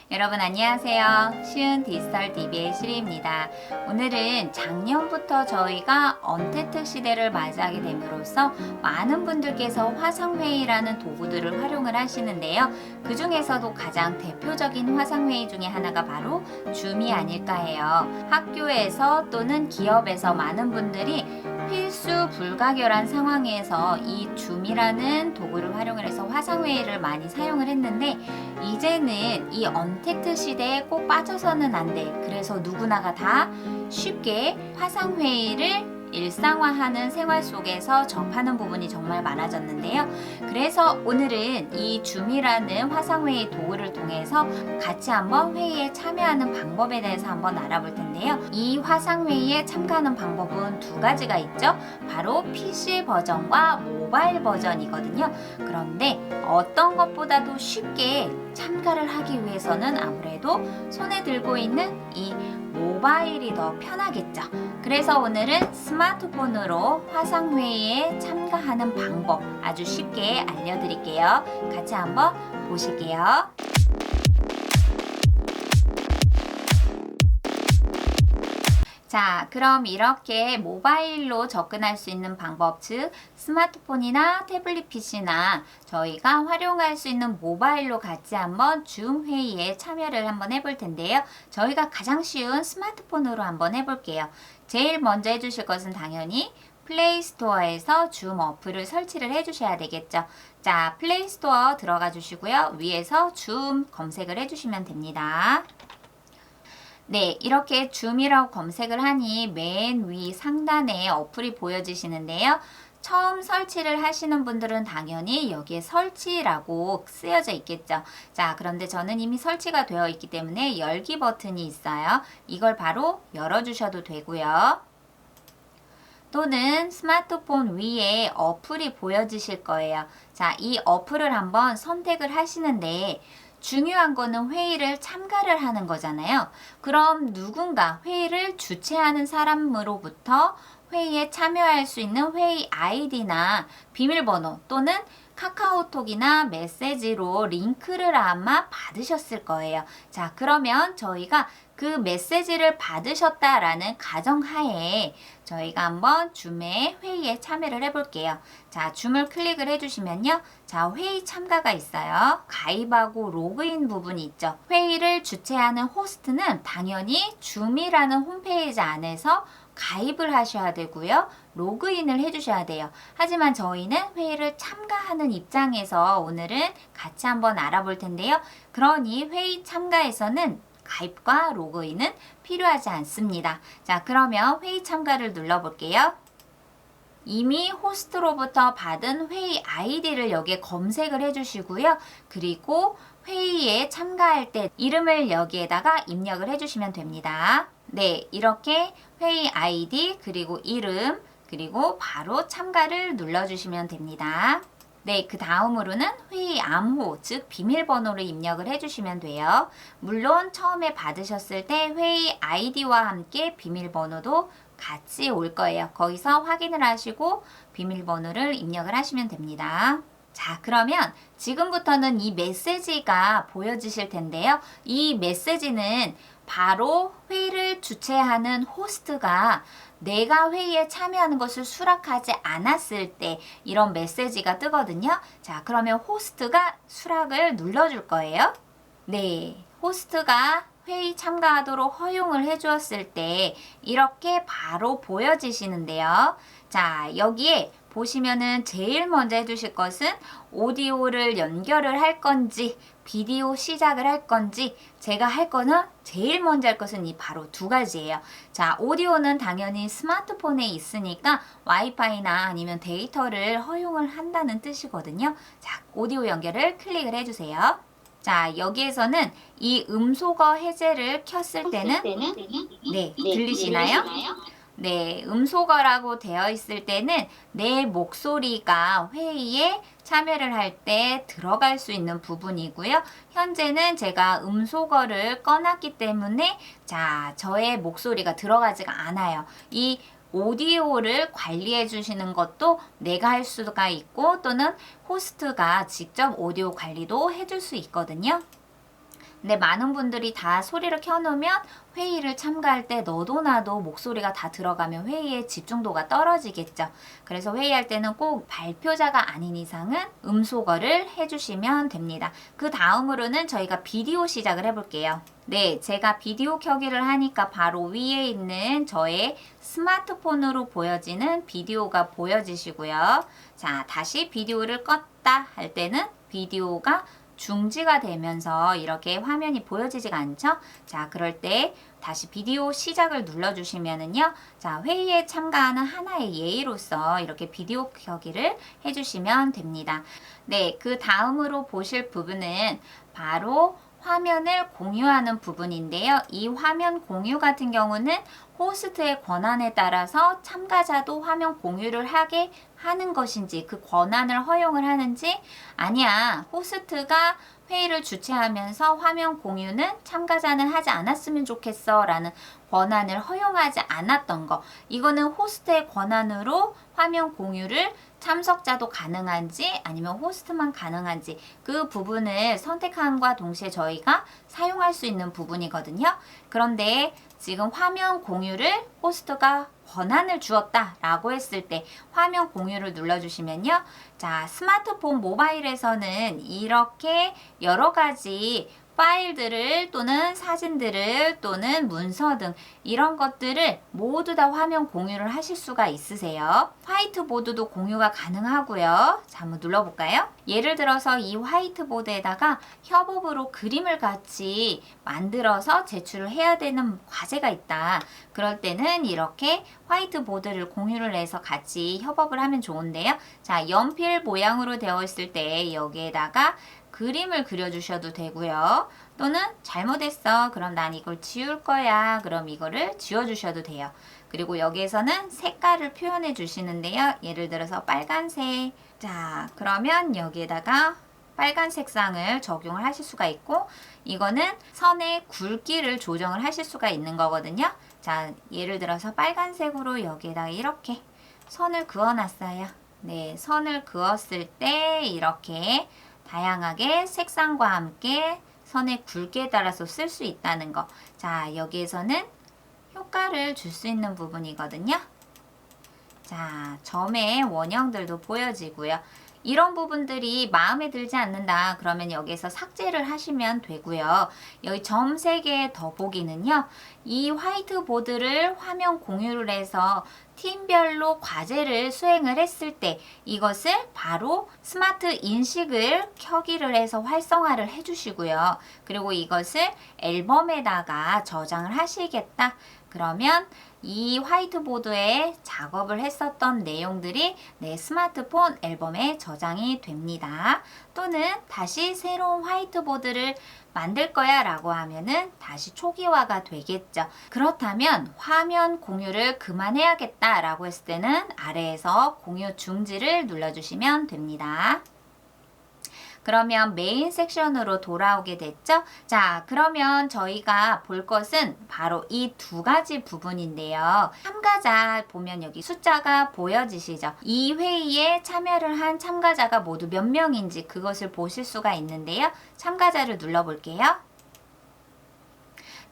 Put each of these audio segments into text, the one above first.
여러분 안녕하세요. 쉬운 디지털 DB의 시리입니다. 오늘은 작년부터 저희가 언택트 시대를 맞이하게 됨으로써 많은 분들께서 화상회의라는 도구들을 활용을 하시는데요. 그 중에서도 가장 대표적인 화상회의 중에 하나가 바로 줌이 아닐까 해요. 학교에서 또는 기업에서 많은 분들이 필수 불가결한 상황에서 이 줌이라는 도구를 활용을 해서 화상회의를 많이 사용을 했는데, 이제는 이 언택트 시대에 꼭 빠져서는 안 돼. 그래서 누구나가 다 쉽게 화상회의를 일상화하는 생활 속에서 접하는 부분이 정말 많아졌는데요. 그래서 오늘은 이 줌이라는 화상회의 도구를 통해서 같이 한번 회의에 참여하는 방법에 대해서 한번 알아볼 텐데요. 이 화상회의에 참가하는 방법은 두 가지가 있죠. 바로 PC 버전과 모바일 버전이거든요. 그런데 어떤 것보다도 쉽게 참가를 하기 위해서는 아무래도 손에 들고 있는 이 모바일이 더 편하겠죠. 그래서 오늘은 스마트폰으로 화상회의에 참가하는 방법 아주 쉽게 알려드릴게요. 같이 한번 보실게요. 자, 그럼 이렇게 모바일로 접근할 수 있는 방법, 즉 스마트폰이나 태블릿 PC나 저희가 활용할 수 있는 모바일로 같이 한번 줌 회의에 참여를 한번 해볼 텐데요. 저희가 가장 쉬운 스마트폰으로 한번 해볼게요. 제일 먼저 해주실 것은 당연히 플레이스토어에서 줌 어플을 설치를 해주셔야 되겠죠. 자, 플레이스토어 들어가 주시고요. 위에서 줌 검색을 해주시면 됩니다. 네, 이렇게 줌이라고 검색을 하니 맨 위 상단에 어플이 보여지시는데요. 처음 설치를 하시는 분들은 당연히 여기에 설치라고 쓰여져 있겠죠. 자, 그런데 저는 이미 설치가 되어 있기 때문에 열기 버튼이 있어요. 이걸 바로 열어주셔도 되고요. 또는 스마트폰 위에 어플이 보여지실 거예요. 자, 이 어플을 한번 선택을 하시는데, 중요한 거는 회의를 참가를 하는 거잖아요. 그럼 누군가 회의를 주최하는 사람으로부터 회의에 참여할 수 있는 회의 아이디나 비밀번호 또는 카카오톡이나 메시지로 링크를 아마 받으셨을 거예요. 자, 그러면 저희가 그 메시지를 받으셨다라는 가정하에 저희가 한번 줌의 회의에 참여를 해볼게요. 자, 줌을 클릭을 해주시면요. 자, 회의 참가가 있어요. 가입하고 로그인 부분이 있죠. 회의를 주최하는 호스트는 당연히 줌이라는 홈페이지 안에서 가입을 하셔야 되고요. 로그인을 해주셔야 돼요. 하지만 저희는 회의를 참가하는 입장에서 오늘은 같이 한번 알아볼 텐데요. 그러니 회의 참가에서는 가입과 로그인은 필요하지 않습니다. 자, 그러면 회의 참가를 눌러볼게요. 이미 호스트로부터 받은 회의 아이디를 여기에 검색을 해주시고요. 그리고 회의에 참가할 때 이름을 여기에다가 입력을 해주시면 됩니다. 네, 이렇게 회의 아이디 그리고 이름 그리고 바로 참가를 눌러주시면 됩니다. 네, 그 다음으로는 회의 암호, 즉 비밀번호를 입력을 해주시면 돼요. 물론 처음에 받으셨을 때 회의 아이디와 함께 비밀번호도 같이 올 거예요. 거기서 확인을 하시고 비밀번호를 입력을 하시면 됩니다. 자, 그러면 지금부터는 이 메시지가 보여지실 텐데요. 이 메시지는 바로 회의를 주최하는 호스트가 내가 회의에 참여하는 것을 수락하지 않았을 때 이런 메시지가 뜨거든요. 자, 그러면 호스트가 수락을 눌러줄 거예요. 네, 호스트가 회의 참가하도록 허용을 해주었을 때 이렇게 바로 보여지시는데요. 자, 여기에 보시면은 제일 먼저 해주실 것은 오디오를 연결을 할 건지 비디오 시작을 할 건지, 제가 할 거는 제일 먼저 할 것은 이 바로 두 가지예요. 자, 오디오는 당연히 스마트폰에 있으니까 와이파이나 아니면 데이터를 허용을 한다는 뜻이거든요. 자, 오디오 연결을 클릭을 해주세요. 자, 여기에서는 이 음소거 해제를 켰을 때는 네, 들리시나요? 네, 음소거라고 되어 있을 때는 내 목소리가 회의에 참여를 할 때 들어갈 수 있는 부분이고요. 현재는 제가 음소거를 꺼놨기 때문에 자, 저의 목소리가 들어가지가 않아요. 이 오디오를 관리해 주시는 것도 내가 할 수가 있고 또는 호스트가 직접 오디오 관리도 해줄 수 있거든요. 근데 많은 분들이 다 소리를 켜놓으면 회의를 참가할 때 너도 나도 목소리가 다 들어가면 회의의 집중도가 떨어지겠죠. 그래서 회의할 때는 꼭 발표자가 아닌 이상은 음소거를 해주시면 됩니다. 그 다음으로는 저희가 비디오 시작을 해볼게요. 네, 제가 비디오 켜기를 하니까 바로 위에 있는 저의 스마트폰으로 보여지는 비디오가 보여지시고요. 자, 다시 비디오를 껐다 할 때는 비디오가 중지가 되면서 이렇게 화면이 보여지지가 않죠? 자, 그럴 때 다시 비디오 시작을 눌러주시면은요. 자, 회의에 참가하는 하나의 예의로서 이렇게 비디오 켜기를 해주시면 됩니다. 네, 그 다음으로 보실 부분은 바로 화면을 공유하는 부분인데요. 이 화면 공유 같은 경우는 호스트의 권한에 따라서 참가자도 화면 공유를 하게 하는 것인지 그 권한을 허용을 하는지 아니야 호스트가 회의를 주최하면서 화면 공유는 참가자는 하지 않았으면 좋겠어 라는 권한을 허용하지 않았던 거 이거는 호스트의 권한으로 화면 공유를 참석자도 가능한지 아니면 호스트만 가능한지 그 부분을 선택함과 동시에 저희가 사용할 수 있는 부분이거든요. 그런데 지금 화면 공유를 호스트가 권한을 주었다 라고 했을 때 화면 공유를 눌러주시면요. 자, 스마트폰 모바일에서는 이렇게 여러 가지 파일들을 또는 사진들을 또는 문서 등 이런 것들을 모두 다 화면 공유를 하실 수가 있으세요. 화이트보드도 공유가 가능하고요. 자, 한번 눌러볼까요? 예를 들어서 이 화이트보드에다가 협업으로 그림을 같이 만들어서 제출을 해야 되는 과제가 있다. 그럴 때는 이렇게 화이트보드를 공유를 해서 같이 협업을 하면 좋은데요. 자, 연필 모양으로 되어 있을 때 여기에다가 그림을 그려주셔도 되고요. 또는 잘못했어. 그럼 난 이걸 지울 거야. 그럼 이거를 지워주셔도 돼요. 그리고 여기에서는 색깔을 표현해 주시는데요. 예를 들어서 빨간색. 자, 그러면 여기에다가 빨간 색상을 적용을 하실 수가 있고 이거는 선의 굵기를 조정을 하실 수가 있는 거거든요. 자, 예를 들어서 빨간색으로 여기에다가 이렇게 선을 그어놨어요. 네, 선을 그었을 때 이렇게 다양하게 색상과 함께 선의 굵기에 따라서 쓸 수 있다는 거. 자, 여기에서는 효과를 줄 수 있는 부분이거든요. 자, 점의 원형들도 보여지고요. 이런 부분들이 마음에 들지 않는다. 그러면 여기서 삭제를 하시면 되고요. 여기 점 3개 더보기는요. 이 화이트보드를 화면 공유를 해서 팀별로 과제를 수행을 했을 때 이것을 바로 스마트 인식을 켜기를 해서 활성화를 해주시고요. 그리고 이것을 앨범에다가 저장을 하시겠다. 그러면 이 화이트보드에 작업을 했었던 내용들이 내 스마트폰 앨범에 저장이 됩니다. 또는 다시 새로운 화이트보드를 만들 거야 라고 하면은 다시 초기화가 되겠죠. 그렇다면 화면 공유를 그만해야겠다 라고 했을 때는 아래에서 공유 중지를 눌러주시면 됩니다. 그러면 메인 섹션으로 돌아오게 됐죠? 자, 그러면 저희가 볼 것은 바로 이 2가지 부분인데요. 참가자 보면 여기 숫자가 보여지시죠? 이 회의에 참여를 한 참가자가 모두 몇 명인지 그것을 보실 수가 있는데요. 참가자를 눌러볼게요.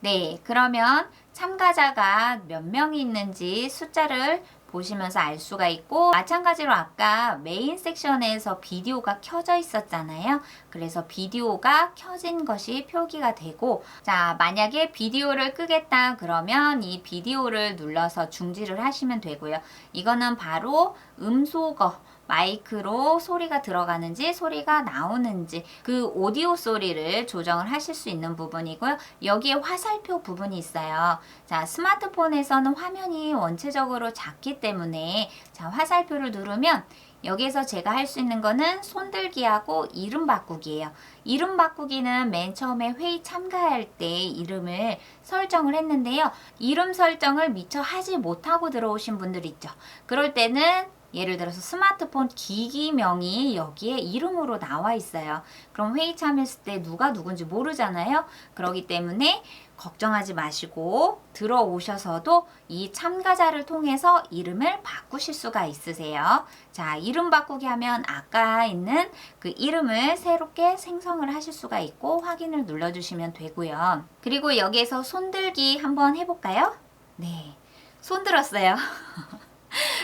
네, 그러면 참가자가 몇 명이 있는지 숫자를 보시면서 알 수가 있고 마찬가지로 아까 메인 섹션에서 비디오가 켜져 있었잖아요. 그래서 비디오가 켜진 것이 표기가 되고 자, 만약에 비디오를 끄겠다 그러면 이 비디오를 눌러서 중지를 하시면 되고요. 이거는 바로 음소거 마이크로 소리가 들어가는지 소리가 나오는지 그 오디오 소리를 조정을 하실 수 있는 부분이고요. 여기에 화살표 부분이 있어요. 자, 스마트폰에서는 화면이 원체적으로 작기 때문에 자, 화살표를 누르면 여기에서 제가 할 수 있는 거는 손들기하고 이름 바꾸기예요. 이름 바꾸기는 맨 처음에 회의 참가할 때 이름을 설정을 했는데요. 이름 설정을 미처 하지 못하고 들어오신 분들 있죠. 그럴 때는 예를 들어서 스마트폰 기기명이 여기에 이름으로 나와 있어요. 그럼 회의 참여했을 때 누가 누군지 모르잖아요. 그렇기 때문에 걱정하지 마시고 들어오셔서도 이 참가자를 통해서 이름을 바꾸실 수가 있으세요. 자, 이름 바꾸기 하면 아까 있는 그 이름을 새롭게 생성을 하실 수가 있고 확인을 눌러주시면 되고요. 그리고 여기에서 손들기 한번 해볼까요? 네, 손 들었어요.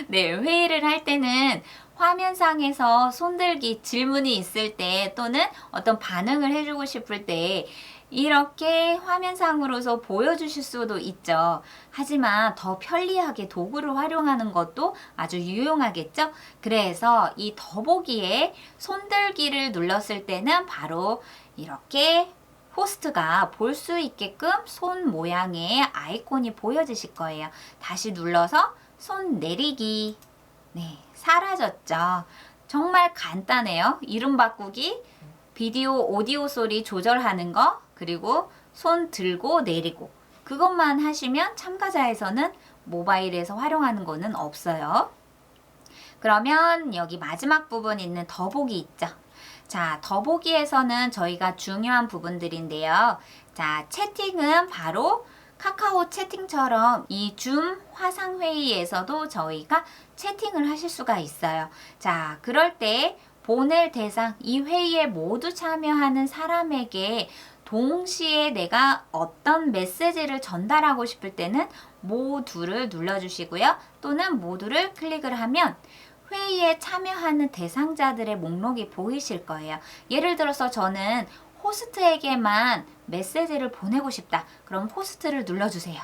네, 회의를 할 때는 화면상에서 손들기 질문이 있을 때 또는 어떤 반응을 해주고 싶을 때 이렇게 화면상으로서 보여주실 수도 있죠. 하지만 더 편리하게 도구를 활용하는 것도 아주 유용하겠죠? 그래서 이 더보기에 손들기를 눌렀을 때는 바로 이렇게 호스트가 볼 수 있게끔 손 모양의 아이콘이 보여지실 거예요. 다시 눌러서 손 내리기. 네, 사라졌죠. 정말 간단해요. 이름 바꾸기, 비디오, 오디오 소리 조절하는 거, 그리고 손 들고 내리고. 그것만 하시면 참가자에서는 모바일에서 활용하는 거는 없어요. 그러면 여기 마지막 부분 있는 더보기 있죠. 자, 더보기에서는 저희가 중요한 부분들인데요. 자, 채팅은 바로 카카오 채팅처럼 이 줌 화상회의에서도 저희가 채팅을 하실 수가 있어요. 자, 그럴 때 보낼 대상, 이 회의에 모두 참여하는 사람에게 동시에 내가 어떤 메시지를 전달하고 싶을 때는 모두를 눌러주시고요. 또는 모두를 클릭을 하면 회의에 참여하는 대상자들의 목록이 보이실 거예요. 예를 들어서 저는 호스트에게만 메시지를 보내고 싶다. 그럼 호스트를 눌러주세요.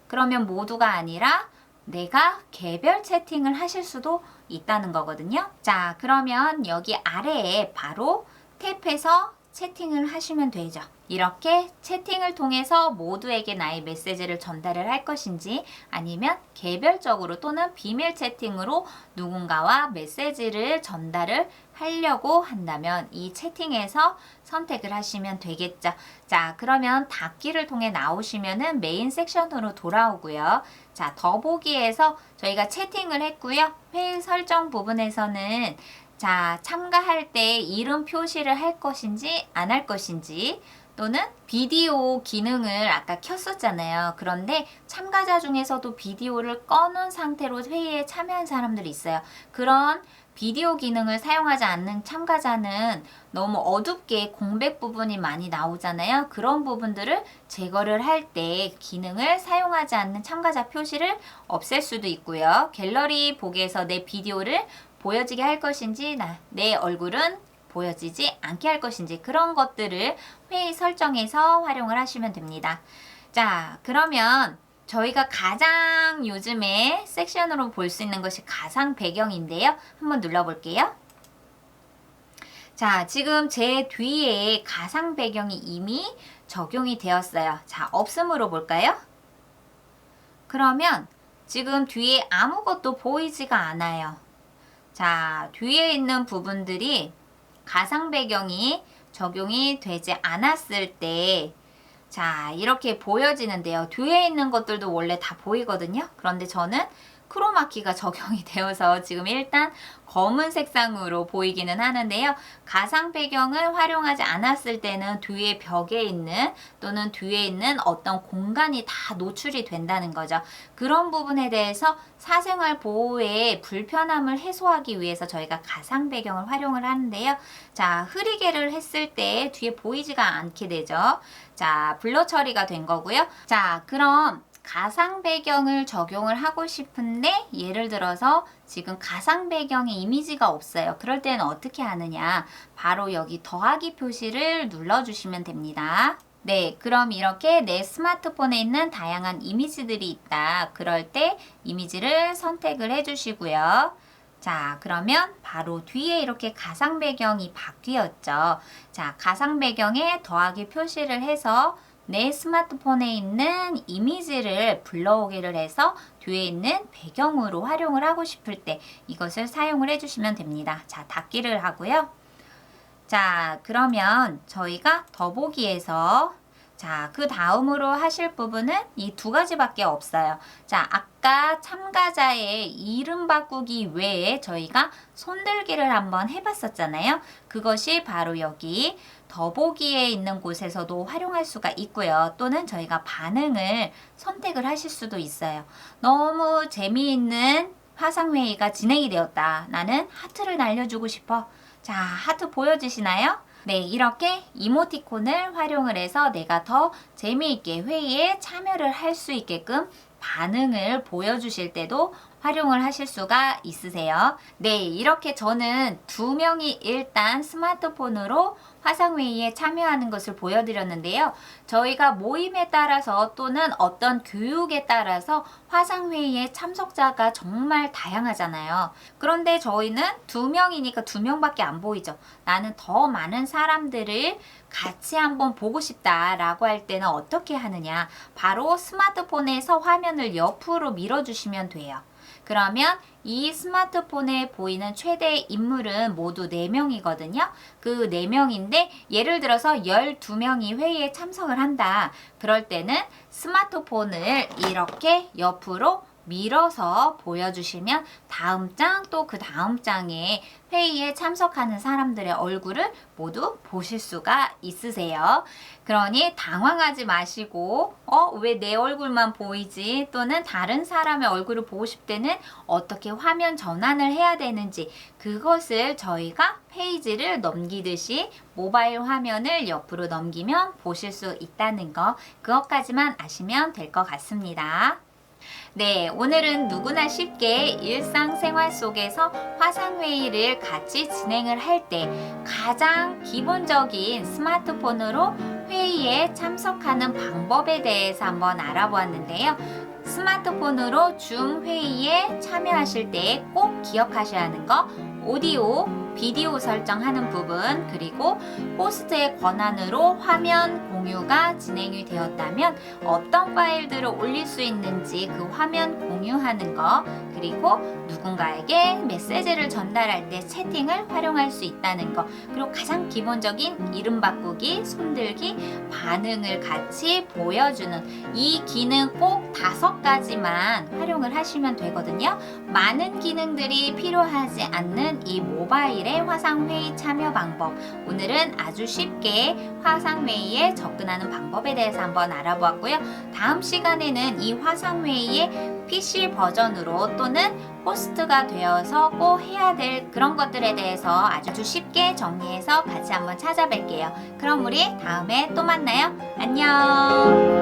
그러면 모두가 아니라 내가 개별 채팅을 하실 수도 있다는 거거든요. 자, 그러면 여기 아래에 바로 탭해서 채팅을 하시면 되죠. 이렇게 채팅을 통해서 모두에게 나의 메시지를 전달을 할 것인지 아니면 개별적으로 또는 비밀 채팅으로 누군가와 메시지를 전달을 하려고 한다면 이 채팅에서 선택을 하시면 되겠죠. 자, 그러면 닫기를 통해 나오시면은 메인 섹션으로 돌아오고요. 자, 더보기에서 저희가 채팅을 했고요. 회의 설정 부분에서는 자, 참가할 때 이름 표시를 할 것인지 안 할 것인지 또는 비디오 기능을 아까 켰었잖아요. 그런데 참가자 중에서도 비디오를 꺼놓은 상태로 회의에 참여한 사람들이 있어요. 그런 비디오 기능을 사용하지 않는 참가자는 너무 어둡게 공백 부분이 많이 나오잖아요. 그런 부분들을 제거를 할 때 기능을 사용하지 않는 참가자 표시를 없앨 수도 있고요. 갤러리 보기에서 내 비디오를 보여지게 할 것인지 내 얼굴은 보여지지 않게 할 것인지 그런 것들을 회의 설정에서 활용을 하시면 됩니다. 자, 그러면 저희가 가장 요즘에 섹션으로 볼 수 있는 것이 가상 배경인데요. 한번 눌러볼게요. 자, 지금 제 뒤에 가상 배경이 이미 적용이 되었어요. 자, 없음으로 볼까요? 그러면 지금 뒤에 아무것도 보이지가 않아요. 자, 뒤에 있는 부분들이 가상 배경이 적용이 되지 않았을 때 자, 이렇게 보여지는데요. 뒤에 있는 것들도 원래 다 보이거든요. 그런데 저는 크로마키가 적용이 되어서 지금 일단 검은 색상으로 보이기는 하는데요. 가상 배경을 활용하지 않았을 때는 뒤에 벽에 있는 또는 뒤에 있는 어떤 공간이 다 노출이 된다는 거죠. 그런 부분에 대해서 사생활 보호에 불편함을 해소하기 위해서 저희가 가상 배경을 활용을 하는데요. 자, 흐리게를 했을 때 뒤에 보이지가 않게 되죠. 자, 블러 처리가 된 거고요. 자, 그럼 가상 배경을 적용을 하고 싶은데 예를 들어서 지금 가상 배경에 이미지가 없어요. 그럴 때는 어떻게 하느냐? 바로 여기 더하기 표시를 눌러주시면 됩니다. 네, 그럼 이렇게 내 스마트폰에 있는 다양한 이미지들이 있다. 그럴 때 이미지를 선택을 해주시고요. 자, 그러면 바로 뒤에 이렇게 가상 배경이 바뀌었죠. 자, 가상 배경에 더하기 표시를 해서 내 스마트폰에 있는 이미지를 불러오기를 해서 뒤에 있는 배경으로 활용을 하고 싶을 때 이것을 사용을 해주시면 됩니다. 자, 닫기를 하고요. 자, 그러면 저희가 더보기에서 자, 그 다음으로 하실 부분은 이 두 가지밖에 없어요. 자, 아까 참가자의 이름 바꾸기 외에 저희가 손들기를 한번 해봤었잖아요. 그것이 바로 여기 더보기에 있는 곳에서도 활용할 수가 있고요. 또는 저희가 반응을 선택을 하실 수도 있어요. 너무 재미있는 화상회의가 진행이 되었다. 나는 하트를 날려주고 싶어. 자, 하트 보여주시나요? 네, 이렇게 이모티콘을 활용을 해서 내가 더 재미있게 회의에 참여를 할 수 있게끔 반응을 보여주실 때도 활용을 하실 수가 있으세요. 네, 이렇게 저는 2명이 일단 스마트폰으로 화상회의에 참여하는 것을 보여드렸는데요. 저희가 모임에 따라서 또는 어떤 교육에 따라서 화상회의에 참석자가 정말 다양하잖아요. 그런데 저희는 2명이니까 2명밖에 안 보이죠. 나는 더 많은 사람들을 같이 한번 보고 싶다라고 할 때는 어떻게 하느냐? 바로 스마트폰에서 화면을 옆으로 밀어주시면 돼요. 그러면 이 스마트폰에 보이는 최대 인물은 모두 4명이거든요. 그 4명인데 예를 들어서 12명이 회의에 참석을 한다. 그럴 때는 스마트폰을 이렇게 옆으로 밀어서 보여주시면 다음 장 또 그 다음 장에 회의에 참석하는 사람들의 얼굴을 모두 보실 수가 있으세요. 그러니 당황하지 마시고 왜 내 얼굴만 보이지? 또는 다른 사람의 얼굴을 보고 싶을 때는 어떻게 화면 전환을 해야 되는지 그것을 저희가 페이지를 넘기듯이 모바일 화면을 옆으로 넘기면 보실 수 있다는 거 그것까지만 아시면 될 것 같습니다. 네, 오늘은 누구나 쉽게 일상생활 속에서 화상회의를 같이 진행을 할 때 가장 기본적인 스마트폰으로 회의에 참석하는 방법에 대해서 한번 알아보았는데요. 스마트폰으로 줌 회의에 참여하실 때 꼭 기억하셔야 하는 거 오디오, 비디오 설정하는 부분 그리고 호스트의 권한으로 화면 공유가 진행이 되었다면 어떤 파일들을 올릴 수 있는지 그 화면 공유하는 거 그리고 누군가에게 메시지를 전달할 때 채팅을 활용할 수 있다는 거 그리고 가장 기본적인 이름 바꾸기, 손들기, 반응을 같이 보여주는 이 기능 꼭 5가지만 활용을 하시면 되거든요. 많은 기능들이 필요하지 않는 이 모바일의 화상회의 참여 방법 오늘은 아주 쉽게 화상회의에 접근하는 방법에 대해서 한번 알아보았고요. 다음 시간에는 이 화상회의의 PC 버전으로 또는 호스트가 되어서 꼭 해야 될 그런 것들에 대해서 아주 쉽게 정리해서 같이 한번 찾아뵐게요. 그럼 우리 다음에 또 만나요. 안녕.